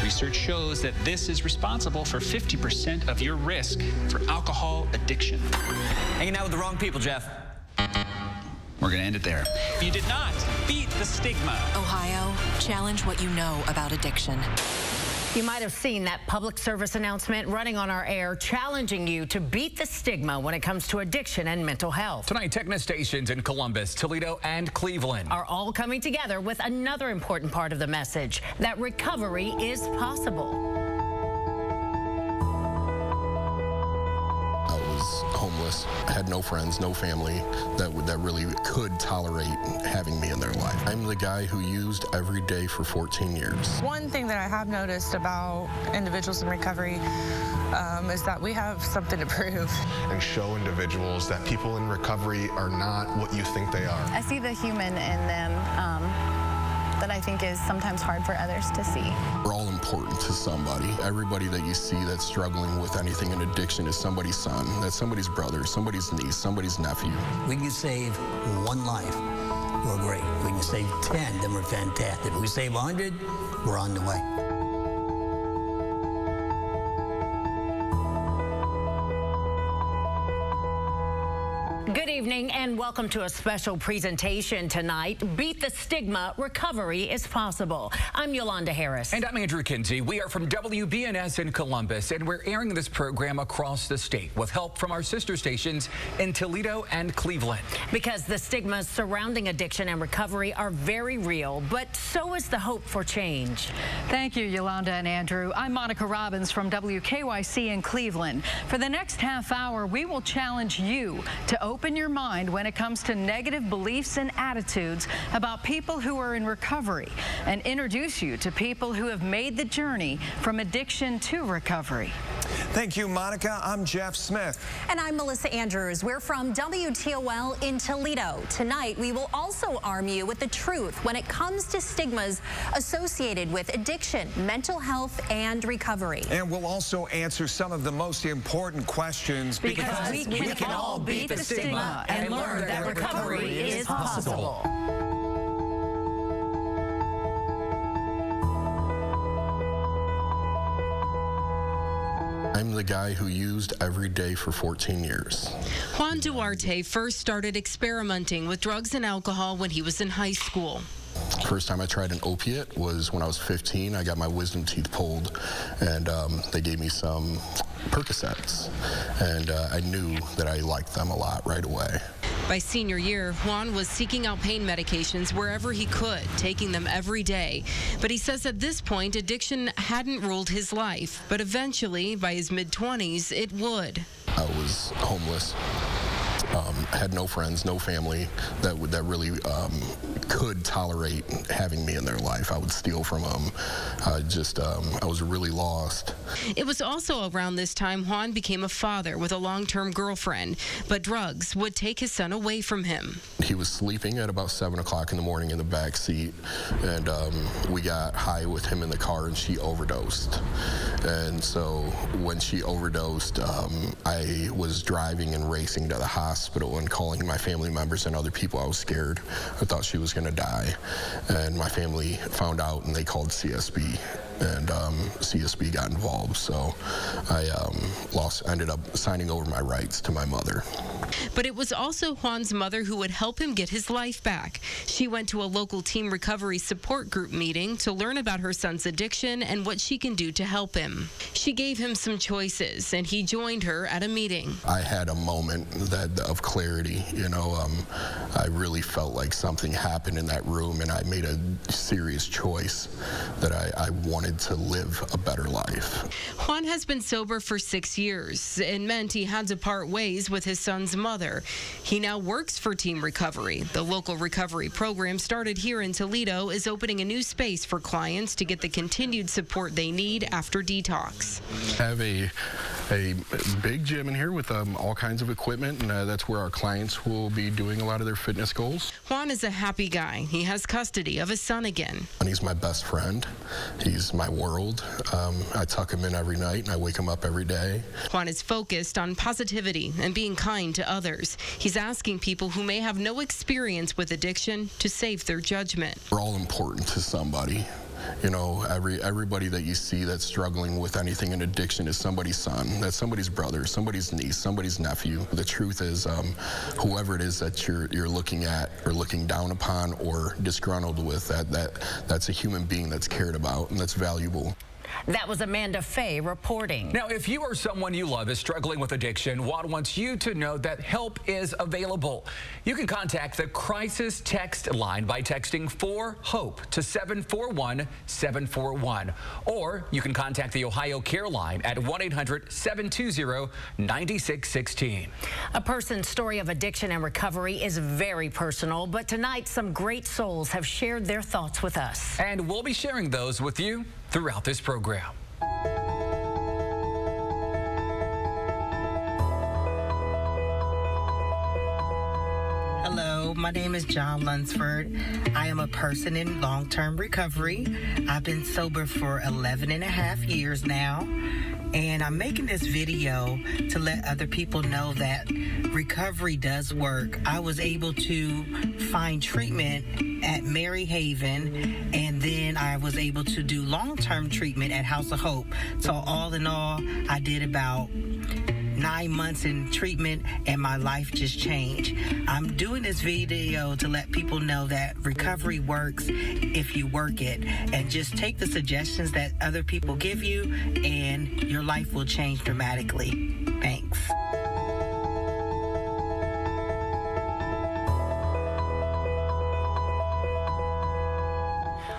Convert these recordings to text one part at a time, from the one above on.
Research shows that this is responsible for 50% of your risk for alcohol addiction. Hanging out with the wrong people, Jeff. We're going to end it there. You did not beat the stigma. Ohio, challenge what you know about addiction. You might have seen that public service announcement running on our air, challenging you to beat the stigma when it comes to addiction and mental health. Tonight, Techna stations in Columbus, Toledo, and Cleveland are all coming together with another important part of the message, that recovery is possible. I was homeless. I had no friends, no family that really could tolerate having me in their life. I'm the guy who used every day for 14 years. One thing that I have noticed about individuals in recovery is that we have something to prove. And show individuals that people in recovery are not what you think they are. I see the human in them that I think is sometimes hard for others to see. We're all important to somebody. Everybody that you see that's struggling with anything in addiction is somebody's son, that's somebody's brother, somebody's niece, somebody's nephew. We can save one life, we're great. We can save 10, then we're fantastic. If we save 100, we're on the way. Good evening and welcome to a special presentation tonight. Beat the Stigma, Recovery is Possible. I'm Yolanda Harris. And I'm Andrew Kinsey. We are from WBNS in Columbus, and we're airing this program across the state with help from our sister stations in Toledo and Cleveland. Because the stigmas surrounding addiction and recovery are very real, but so is the hope for change. Thank you, Yolanda and Andrew. I'm Monica Robbins from WKYC in Cleveland. For the next half hour, we will challenge you to open your mind when it comes to negative beliefs and attitudes about people who are in recovery and introduce you to people who have made the journey from addiction to recovery. Thank you, Monica. I'm Jeff Smith. And I'm Melissa Andrews. We're from WTOL in Toledo. Tonight, we will also arm you with the truth when it comes to stigmas associated with addiction, mental health, and recovery. And we'll also answer some of the most important questions because we can all beat the stigma and learn that recovery is possible. I'm the guy who used every day for 14 years. Juan Duarte first started experimenting with drugs and alcohol when he was in high school. First time I tried an opiate was when I was 15. I got my wisdom teeth pulled, and they gave me some Percocets, and I knew that I liked them a lot right away. By senior year, Juan was seeking out pain medications wherever he could, taking them every day. But he says at this point, addiction hadn't ruled his life, but eventually, by his mid-20s, it would. I was homeless. I had no friends, no family that really could tolerate having me in their life. I would steal from them. I was really lost. It was also around this time Juan became a father with a long-term girlfriend, but drugs would take his son away from him. He was sleeping at about 7 o'clock in the morning in the back seat, and we got high with him in the car, and she overdosed. And so when she overdosed, I was driving and racing to the hospital and calling my family members and other people. I was scared. I thought she was going to die. And my family found out, and they called CSB. And CSB got involved, so I ended up signing over my rights to my mother. But it was also Juan's mother who would help him get his life back. She went to a local teen recovery support group meeting to learn about her son's addiction and what she can do to help him. She gave him some choices, and he joined her at a meeting. I had a moment of clarity, you know. I really felt like something happened in that room, and I made a serious choice that I wanted to live a better life. Juan has been sober for 6 years. It meant he had to part ways with his son's mother. He now works for Team Recovery. The local recovery program started here in Toledo is opening a new space for clients to get the continued support they need after detox. I have a big gym in here with all kinds of equipment, and that's where our clients will be doing a lot of their fitness goals. Juan is a happy guy. He has custody of his son again. And he's my best friend. He's my world. I tuck him in every night, and I wake him up every day. Juan is focused on positivity and being kind to others. He's asking people who may have no experience with addiction to save their judgment. We're all important to somebody. You know, everybody that you see that's struggling with anything in addiction is somebody's son, that's somebody's brother, somebody's niece, somebody's nephew. The truth is, whoever it is that you're looking at or looking down upon or disgruntled with, that's a human being that's cared about and that's valuable. That was Amanda Fay reporting. Now, if you or someone you love is struggling with addiction, WAD wants you to know that help is available. You can contact the crisis text line by texting 4HOPE to 741-741. Or you can contact the Ohio Care Line at 1-800-720-9616. A person's story of addiction and recovery is very personal, but tonight some great souls have shared their thoughts with us. And we'll be sharing those with you throughout this program. Hello, my name is John Lunsford. I am a person in long-term recovery. I've been sober for 11 and a half years now. And I'm making this video to let other people know that recovery does work. I was able to find treatment at Mary Haven, and then I was able to do long-term treatment at House of Hope. So all in all, I did about 9 months in treatment, and my life just changed. I'm doing this video to let people know that recovery works if you work it, and just take the suggestions that other people give you, and your life will change dramatically. Thanks.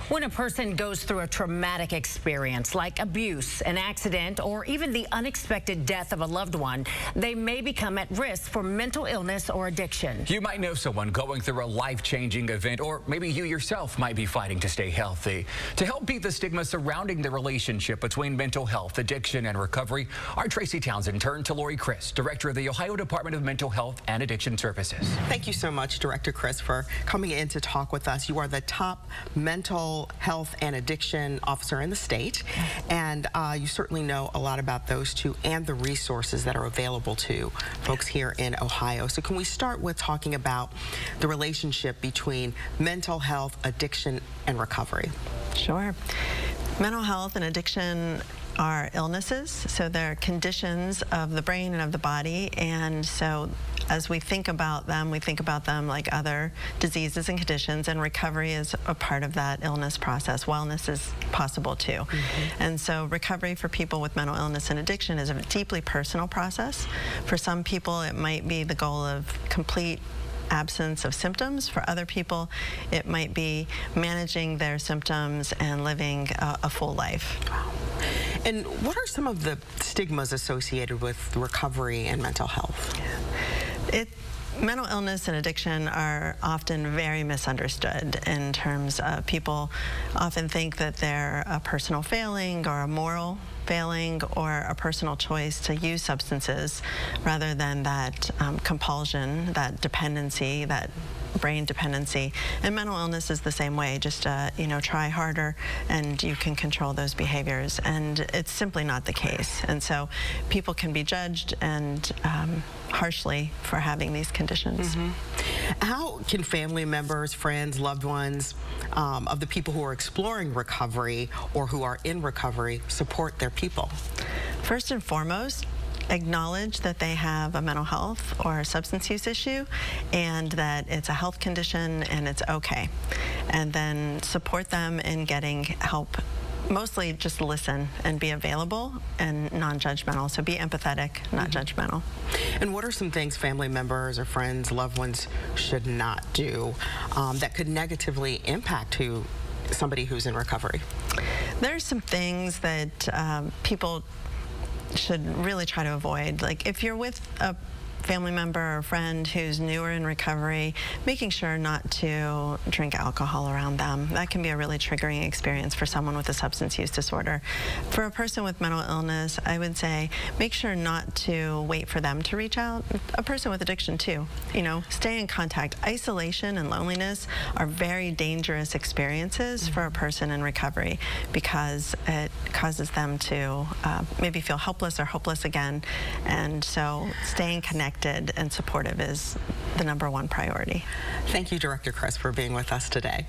When a person goes through a traumatic experience like abuse, an accident, or even the unexpected death of a loved one, they may become at risk for mental illness or addiction. You might know someone going through a life-changing event, or maybe you yourself might be fighting to stay healthy. To help beat the stigma surrounding the relationship between mental health, addiction, and recovery, our Tracy Townsend turned to Lori Chris, Director of the Ohio Department of Mental Health and Addiction Services. Thank you so much, Director Chris, for coming in to talk with us. You are the top mental health and addiction officer in the state, and you certainly know a lot about those two and the resources that are available to folks here in Ohio. So can we start with talking about the relationship between mental health, addiction, and recovery? Sure. Mental health and addiction are illnesses, so they're conditions of the brain and of the body, and so as we think about them like other diseases and conditions, and recovery is a part of that illness process. Wellness is possible too. And so recovery for people with mental illness and addiction is a deeply personal process. For some people, it might be the goal of complete absence of symptoms. For other people, it might be managing their symptoms and living a full life. And what are some of the stigmas associated with recovery and mental health? Mental illness and addiction are often very misunderstood in terms of people often think that they're a personal failing or a moral failing or a personal choice to use substances rather than that compulsion, that dependency, that brain dependency. And mental illness is the same way. Just try harder and you can control those behaviors, and it's simply not the case. And so people can be judged and harshly for having these conditions. How can family members, friends, loved ones of the people who are exploring recovery or who are in recovery support their people? First and foremost, acknowledge that they have a mental health or substance use issue and that it's a health condition and it's okay. And then support them in getting help. Mostly just listen and be available and non-judgmental. So be empathetic, not judgmental. And what are some things family members or friends, loved ones should not do that could negatively impact somebody who's in recovery? There's some things that people should really try to avoid. Like if you're with a family member or friend who's newer in recovery, making sure not to drink alcohol around them. That can be a really triggering experience for someone with a substance use disorder. For a person with mental illness, I would say make sure not to wait for them to reach out. A person with addiction too, stay in contact. Isolation and loneliness are very dangerous experiences for a person in recovery because it causes them to maybe feel helpless or hopeless again. And so staying connected connected and supportive is the #1 priority. Thank you, Director Chris, for being with us today.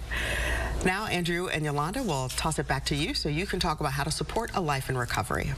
Now, Andrew and Yolanda will toss it back to you so you can talk about how to support a life in recovery.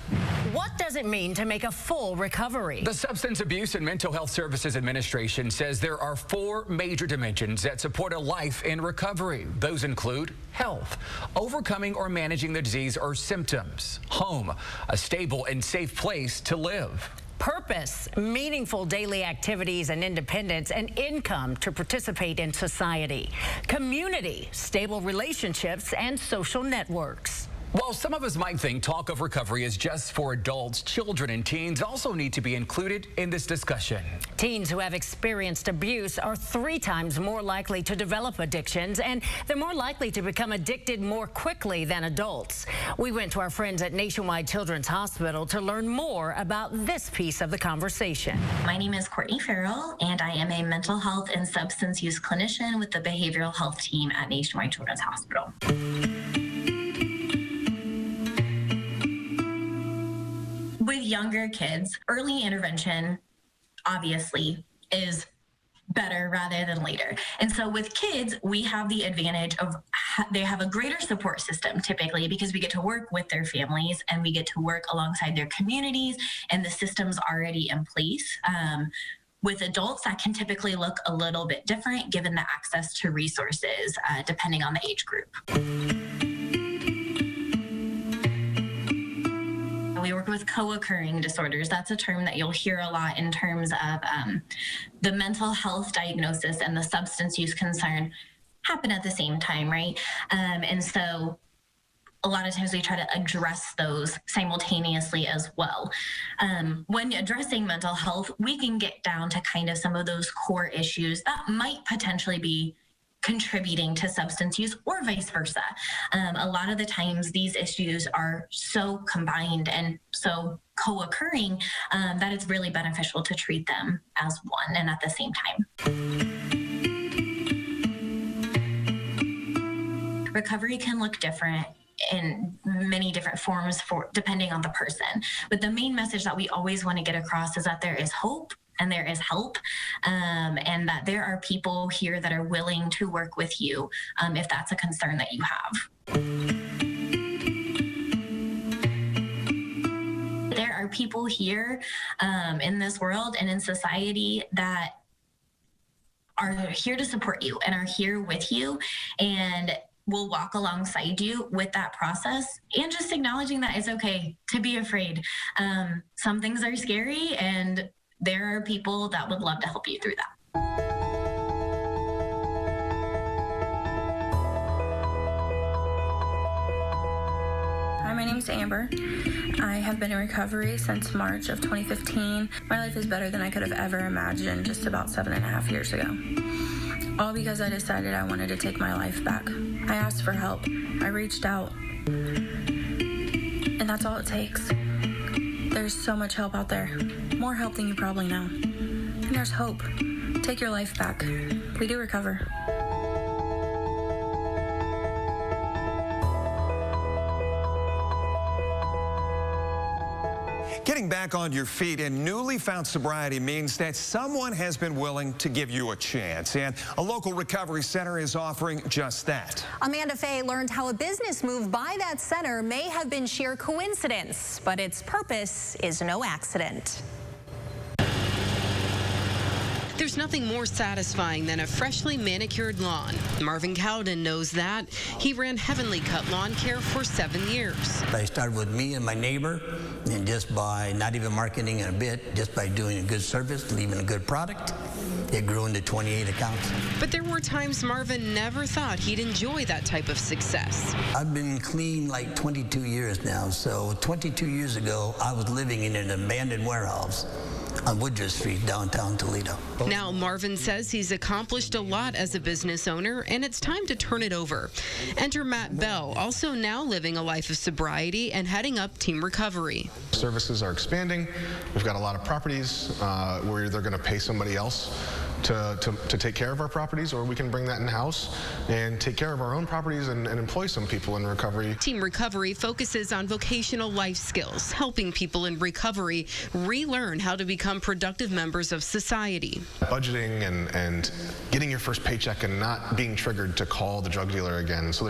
What does it mean to make a full recovery? The Substance Abuse and Mental Health Services Administration says there are 4 major dimensions that support a life in recovery. Those include health, overcoming or managing the disease or symptoms, home, a stable and safe place to live, purpose, meaningful daily activities and independence, and income to participate in society, community, stable relationships, and social networks. While some of us might think talk of recovery is just for adults, children and teens also need to be included in this discussion. Teens who have experienced abuse are 3 times more likely to develop addictions, and they're more likely to become addicted more quickly than adults. We went to our friends at Nationwide Children's Hospital to learn more about this piece of the conversation. My name is Courtney Farrell, and I am a mental health and substance use clinician with the behavioral health team at Nationwide Children's Hospital. With younger kids, early intervention obviously is better rather than later. And so with kids, we have the advantage of they have a greater support system typically because we get to work with their families and we get to work alongside their communities and the systems already in place. With adults, that can typically look a little bit different given the access to resources depending on the age group. We work with co-occurring disorders. That's a term that you'll hear a lot in terms of the mental health diagnosis and the substance use concern happen at the same time, right? And so a lot of times we try to address those simultaneously as well. When addressing mental health, we can get down to kind of some of those core issues that might potentially be contributing to substance use or vice versa. A lot of the times these issues are so combined and so co-occurring that it's really beneficial to treat them as one and at the same time. Recovery can look different in many different forms depending on the person. But the main message that we always want to get across is that there is hope and there is help, and that there are people here that are willing to work with you if that's a concern that you have. There are people here in this world and in society that are here to support you and are here with you and will walk alongside you with that process, and just acknowledging that it's okay to be afraid. Some things are scary, and there are people that would love to help you through that. Hi, my name is Amber. I have been in recovery since March of 2015. My life is better than I could have ever imagined just about 7.5 years ago. All because I decided I wanted to take my life back. I asked for help. I reached out. And that's all it takes. There's so much help out there. More help than you probably know. And there's hope. Take your life back. We do recover. Getting back on your feet in newly found sobriety means that someone has been willing to give you a chance, and a local recovery center is offering just that. Amanda Fay learned how a business move by that center may have been sheer coincidence, but its purpose is no accident. There's nothing more satisfying than a freshly manicured lawn. Marvin Cowden knows that. He ran Heavenly Cut Lawn Care for 7 years. I started with me and my neighbor, and just by not even marketing it a bit, just by doing a good service, leaving a good product, it grew into 28 accounts. But there were times Marvin never thought he'd enjoy that type of success. I've been clean like 22 years now, so 22 years ago, I was living in an abandoned warehouse on Woodruff Street, downtown Toledo. Now Marvin says he's accomplished a lot as a business owner, and it's time to turn it over. Enter Matt Bell, also now living a life of sobriety and heading up Team Recovery. Services are expanding. We've got a lot of properties where they're going to pay somebody else to take care of our properties, or we can bring that in-house and take care of our own properties and employ some people in recovery. Team Recovery focuses on vocational life skills, helping people in recovery relearn how to become productive members of society. Budgeting and getting your first paycheck and not being triggered to call the drug dealer again. So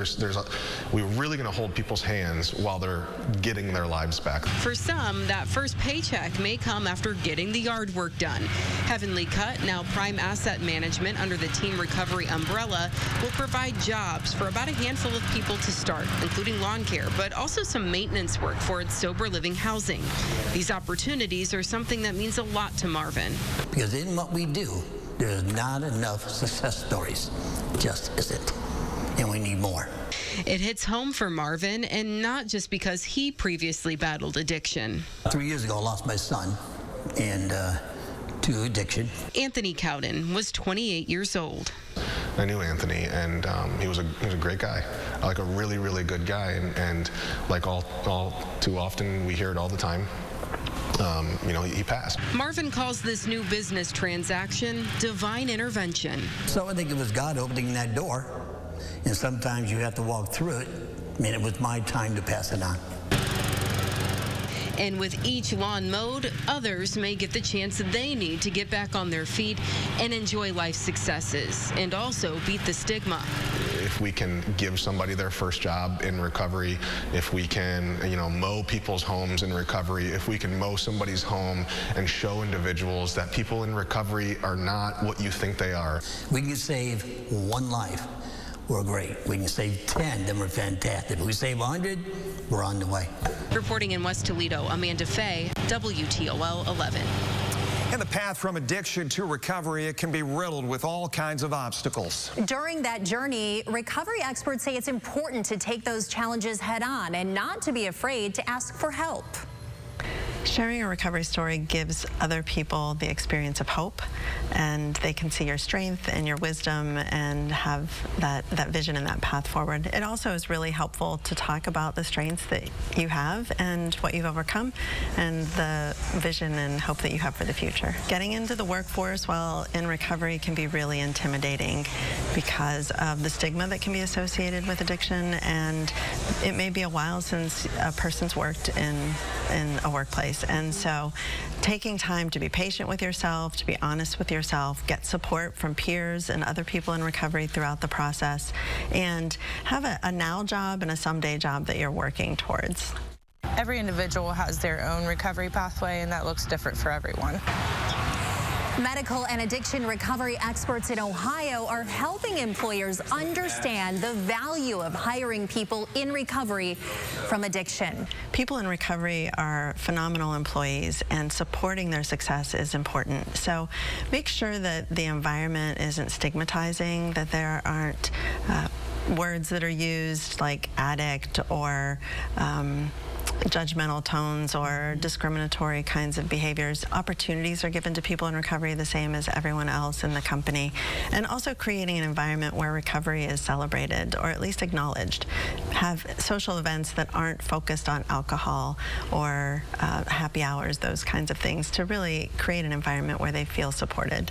we're really going to hold people's hands while they're getting their lives back. For some, that first paycheck may come after getting the yard work done. Heavenly Cut, now Prime Asset Management under the Team Recovery umbrella, will provide jobs for about a handful of people to start, including lawn care, but also some maintenance work for its sober living housing. These opportunities are something that means a lot to Marvin. Because in what we do, there's not enough success stories. Just isn't. And we need more. It hits home for Marvin, and not just because he previously battled addiction. 3 years ago, I lost my son and to addiction. Anthony Cowden was 28 years old. I knew Anthony, and he was a great guy, like a really, really good guy, and like all too often, we hear it all the time. He passed. Marvin calls this new business transaction divine intervention. So I think it was God opening that door, and sometimes you have to walk through it. I mean, it was my time to pass it on. And with each lawn mowed, others may get the chance they need to get back on their feet and enjoy life's successes, and also beat the stigma. If we can give somebody their first job in recovery, if we can, mow people's homes in recovery, if we can mow somebody's home and show individuals that people in recovery are not what you think they are. We can save one life. We're great. We can save 10, then we're fantastic. If we save 100, we're on the way. Reporting in West Toledo, Amanda Fay, WTOL 11. In the path from addiction to recovery, it can be riddled with all kinds of obstacles. During that journey, recovery experts say it's important to take those challenges head on and not to be afraid to ask for help. Sharing a recovery story gives other people the experience of hope, and they can see your strength and your wisdom and have that vision and that path forward. It also is really helpful to talk about the strengths that you have and what you've overcome and the vision and hope that you have for the future. Getting into the workforce while in recovery can be really intimidating because of the stigma that can be associated with addiction, and it may be a while since a person's worked in a workplace. And so taking time to be patient with yourself, to be honest with yourself, get support from peers and other people in recovery throughout the process, and have a now job and a someday job that you're working towards. Every individual has their own recovery pathway, and that looks different for everyone. Medical and addiction recovery experts in Ohio are helping employers understand the value of hiring people in recovery from addiction. People in recovery are phenomenal employees, and supporting their success is important. So make sure that the environment isn't stigmatizing, that there aren't words that are used like addict or judgmental tones or discriminatory kinds of behaviors. Opportunities are given to people in recovery the same as everyone else in the company. And also creating an environment where recovery is celebrated or at least acknowledged. Have social events that aren't focused on alcohol or happy hours, those kinds of things, to really create an environment where they feel supported.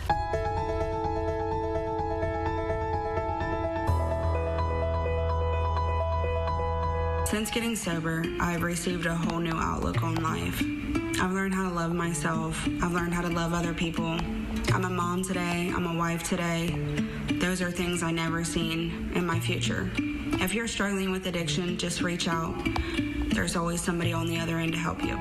Since getting sober, I've received a whole new outlook on life. I've learned how to love myself. I've learned how to love other people. I'm a mom today. I'm a wife today. Those are things I never seen in my future. If you're struggling with addiction, just reach out. There's always somebody on the other end to help you.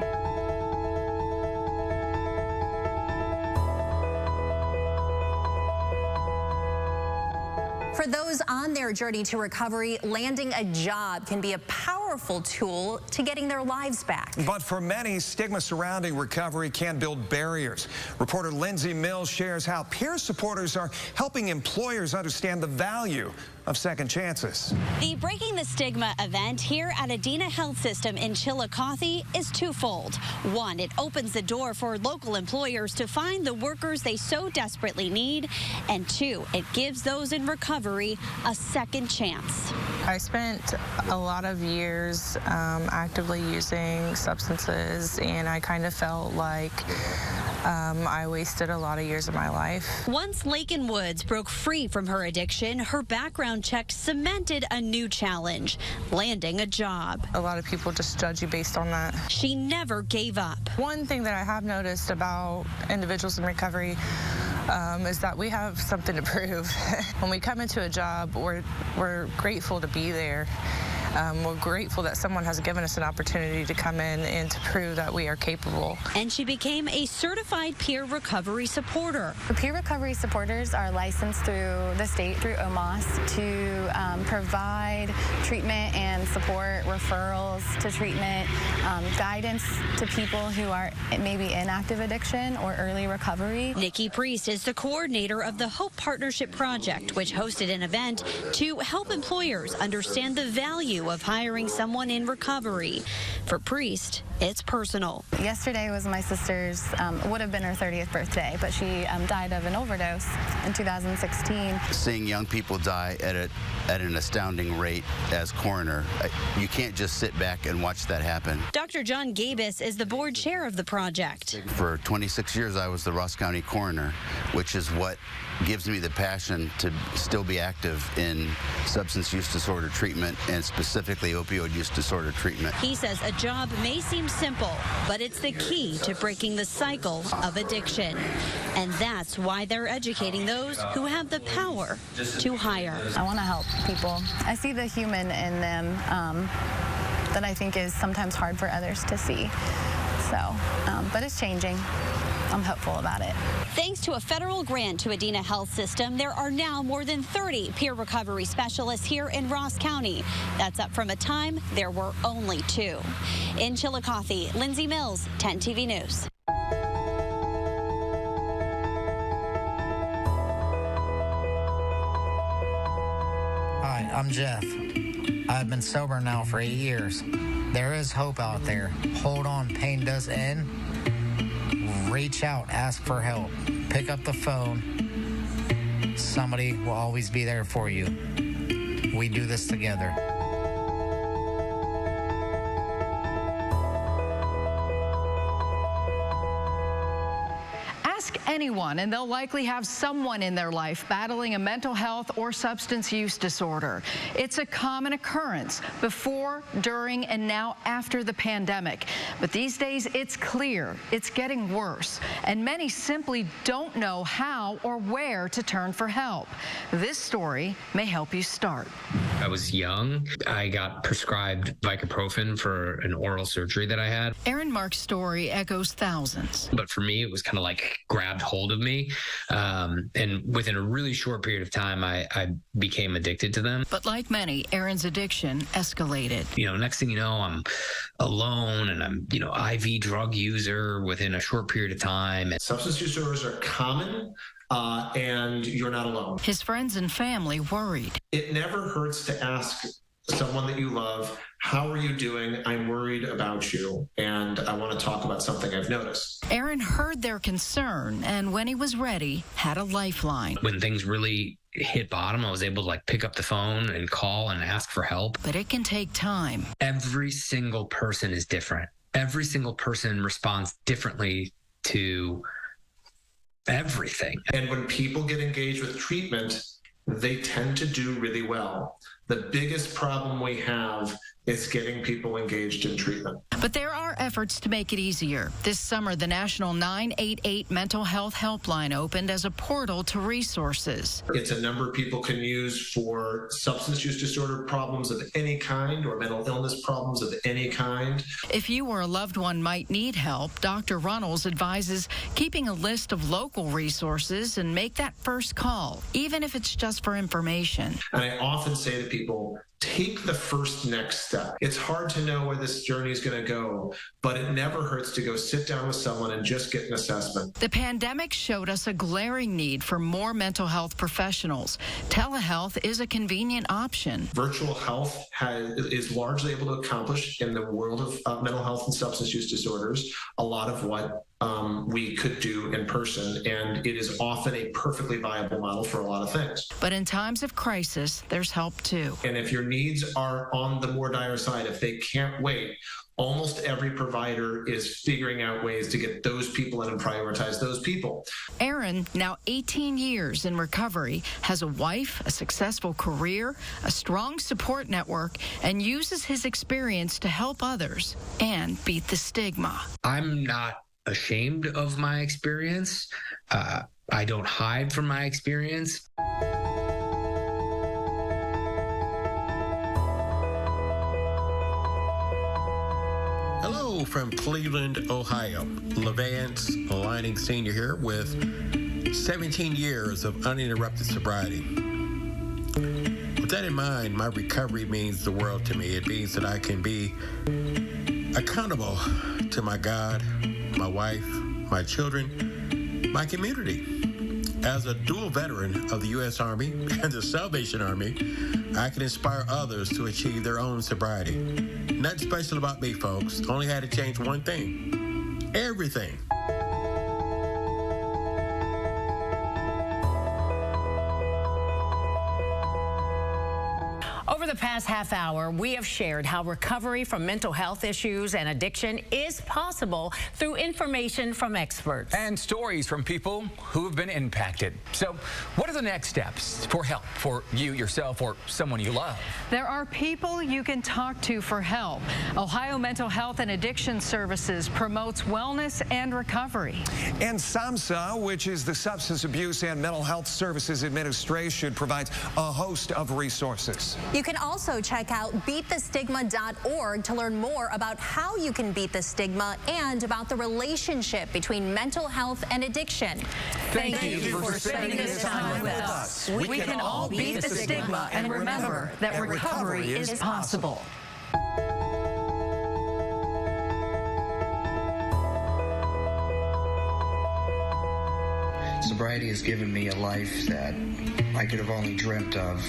For those on their journey to recovery, landing a job can be a powerful tool to getting their lives back. But for many, stigma surrounding recovery can build barriers. Reporter Lindsay Mills shares how peer supporters are helping employers understand the value of second chances. The Breaking the Stigma event here at Adena Health System in Chillicothe is twofold. One, it opens the door for local employers to find the workers they so desperately need. And two, it gives those in recovery a second chance. I spent a lot of years actively using substances, and I kind of felt like I wasted a lot of years of my life. Once Lakin Woods broke free from her addiction, her background check cemented a new challenge, landing a job. A lot of people just judge you based on that. She never gave up. One thing that I have noticed about individuals in recovery is that we have something to prove. When we come into a job, we're grateful to be there. We're grateful that someone has given us an opportunity to come in and to prove that we are capable. And she became a certified peer recovery supporter. The peer recovery supporters are licensed through the state, through OMOS, to provide treatment and support, referrals to treatment, guidance to people who are maybe in active addiction or early recovery. Nikki Priest is the coordinator of the Hope Partnership Project, which hosted an event to help employers understand the value of hiring someone in recovery. For Priest, it's personal. Yesterday was my sister's, would have been her 30th birthday, but she died of an overdose in 2016. Seeing young people die at an astounding rate as coroner, you can't just sit back and watch that happen. Dr. John Gabus is the board chair of the project. For 26 years, I was the Ross County coroner, which is what gives me the passion to still be active in substance use disorder treatment and specifically opioid use disorder treatment. He says a job may seem simple, but it's the key to breaking the cycle of addiction. And that's why they're educating those who have the power to hire. I want to help people. I see the human in them that I think is sometimes hard for others to see. So, but it's changing. I'm hopeful about it. Thanks to a federal grant to Adena Health System, there are now more than 30 peer recovery specialists here in Ross County. That's up from a time there were only 2. In Chillicothe, Lindsay Mills, 10 TV News. Hi, I'm Jeff. I've been sober now for 8 years. There is hope out there. Hold on, pain does end. Reach out, ask for help. Pick up the phone. Somebody will always be there for you. We do this together. Ask anyone, and they'll likely have someone in their life battling a mental health or substance use disorder. It's a common occurrence before, during, and now after the pandemic. But these days, it's clear it's getting worse, and many simply don't know how or where to turn for help. This story may help you start. I was young. I got prescribed ibuprofen for an oral surgery that I had. Aaron Mark's story echoes thousands. But for me, it was kind of like grabbed hold of me. And within a really short period of time, I became addicted to them. But like many, Aaron's addiction escalated. You know, next thing you know, I'm alone and I'm, IV drug user within a short period of time. Substance use disorders are common. And you're not alone. His friends and family worried. It never hurts to ask someone that you love, how are you doing? I'm worried about you, and I want to talk about something I've noticed. Aaron heard their concern, and when he was ready, had a lifeline. When things really hit bottom, I was able to pick up the phone and call and ask for help. But it can take time. Every single person is different. Every single person responds differently to everything. And when people get engaged with treatment, they tend to do really well. The biggest problem we have is getting people engaged in treatment. But there are efforts to make it easier. This summer, the National 988 Mental Health Helpline opened as a portal to resources. It's a number people can use for substance use disorder problems of any kind or mental illness problems of any kind. If you or a loved one might need help, Dr. Runnels advises keeping a list of local resources and make that first call, even if it's just for information. And I often say to people, take the first next step. It's hard to know where this journey is going to go, but it never hurts to go sit down with someone and just get an assessment. The pandemic showed us a glaring need for more mental health professionals. Telehealth is a convenient option. Virtual health is largely able to accomplish in the world of mental health and substance use disorders a lot of what we could do in person, and it is often a perfectly viable model for a lot of things. But in times of crisis, there's help too. And if your needs are on the more dire side, if they can't wait, almost every provider is figuring out ways to get those people in and prioritize those people. Aaron, now 18 years in recovery, has a wife, a successful career, a strong support network, and uses his experience to help others and beat the stigma. I'm not ashamed of my experience. I don't hide from my experience. Hello from Cleveland, Ohio. Levance Lining Sr. here with 17 years of uninterrupted sobriety. With that in mind, my recovery means the world to me. It means that I can be accountable to my God, my wife, my children, my community. As a dual veteran of the U.S. Army and the Salvation Army, I can inspire others to achieve their own sobriety. Nothing special about me, folks. Only had to change one thing. Everything. Over the past half hour, we have shared how recovery from mental health issues and addiction is possible through information from experts. And stories from people who have been impacted. So what are the next steps for help for you, yourself, or someone you love? There are people you can talk to for help. Ohio Mental Health and Addiction Services promotes wellness and recovery. And SAMHSA, which is the Substance Abuse and Mental Health Services Administration, provides a host of resources. You can also check out beatthestigma.org to learn more about how you can beat the stigma and about the relationship between mental health and addiction. Thank you for spending this time with us. We can all beat the stigma and remember that recovery is possible. Sobriety has given me a life that I could have only dreamt of.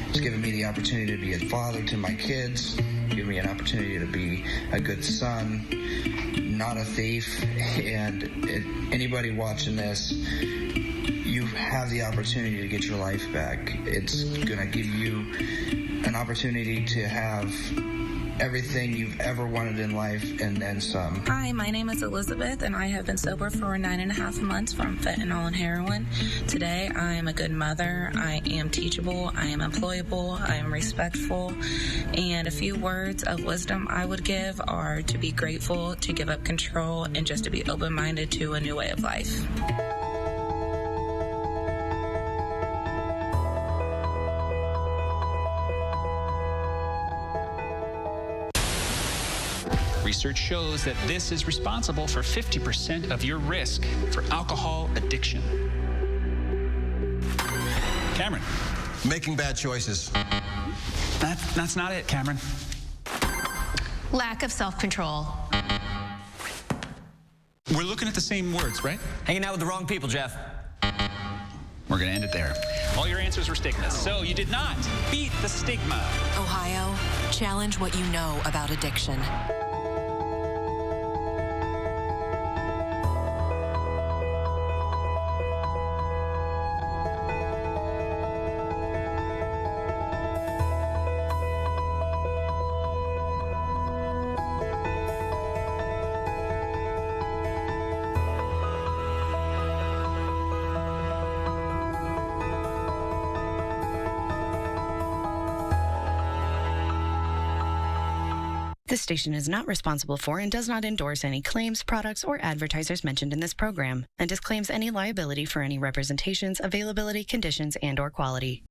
It's given me the opportunity to be a father to my kids, given me an opportunity to be a good son, not a thief, and anybody watching this, you have the opportunity to get your life back. It's going to give you an opportunity to have everything you've ever wanted in life and then some. Hi, my name is Elizabeth, and I have been sober for 9.5 months from fentanyl and heroin. Today, I am a good mother. I am teachable. I am employable. I am respectful. And a few words of wisdom I would give are to be grateful, to give up control, and just to be open-minded to a new way of life. Research shows that this is responsible for 50% of your risk for alcohol addiction. Cameron. Making bad choices. That's not it, Cameron. Lack of self-control. We're looking at the same words, right? Hanging out with the wrong people, Jeff. We're going to end it there. All your answers were stigmas, so you did not beat the stigma. Ohio, challenge what you know about addiction. This station is not responsible for and does not endorse any claims, products, or advertisers mentioned in this program, and disclaims any liability for any representations, availability, conditions, and/or quality.